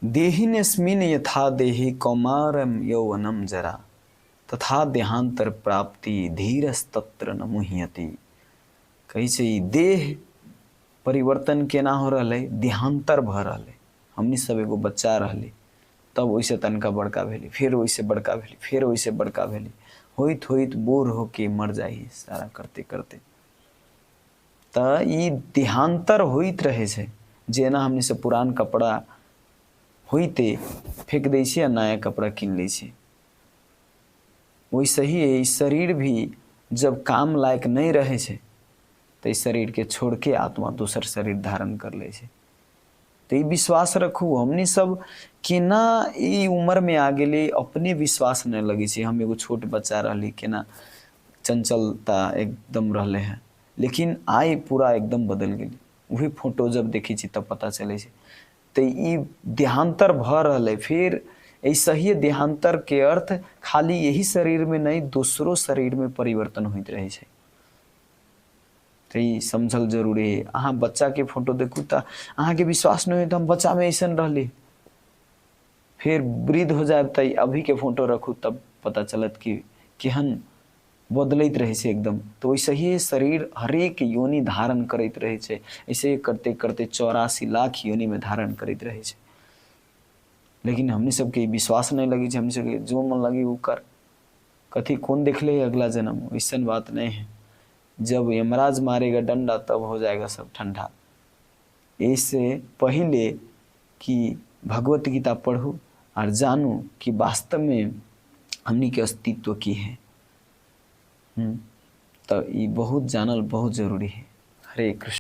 देहिनेस्मिन् यथा देहि कौमारम यौवनम जरा तथा देहांतर प्राप्ति धीरस्तत्र न मुह्यति। कैसे देह परिवर्तन केना हो रहा है, देहांतर भ रहा है। हमनी सब एगो बच्चा रहली, तब वैसे तनका बड़का भेली, फिर वैसे बड़का भेली, फिर वैसे बड़का भेली, होइत होइत बोर होके मर जाई सारा करते करते। त ई देहांतर होइत रहे छे। जेना हमनी से पुरान कपड़ा होइते फेंक दै छी आ नया कपड़ा किन लै छी, वैसे ही शरीर भी जब काम लायक नहीं रहे छे तो इस शरीर के छोड़ के आत्मा दूसर शरीर धारण कर ले छे। तो ये विश्वास रखू, हमनी सब केना ई उम्र में आ गेली अपने विश्वास नहीं लगी छे। हम एगो छोट बच्चा रहली, केना चंचलता एकदम रहले हैं, लेकिन आई पूरा एकदम बदल गेली। वही फोटो जब देखी छी तब पता चले छे। तो ई देहांतर भ रहले। फिर ऐसा ही देहांतर के अर्थ खाली यही शरीर में नहीं, दूसरो शरीर में परिवर्तन होइत रहे छे। तो ई समझल जरूरी है। अहाँ बच्चा के फोटो देखू तो अहाँ के विश्वास नहीं हो तो हम बच्चा में ऐसा रहली, फिर वृद्ध हो जाए तो अभी के फोटो रखू तब पता चलत कि केहन बदलैत रहे छे एकदम। तो वैसे ही शरीर हरेक योनि धारण करते रहे छे। ऐसे करते करते 84 लाख योनि में धारण करते रहे छे। लेकिन हमने सबके विश्वास नहीं लगी छे। हमने सबके जो मन लगी वो कर, कथी कौन देख ले अगला जन्म, ऐसा बात नहीं है। जब यमराज मारेगा डंडा तब हो जाएगा सब ठंडा। इससे पहले कि भगवत गीता पढ़ू और जानू कि वास्तव में हमनी के अस्तित्व की है। तो ये बहुत जानल बहुत जरूरी है। हरे कृष्ण।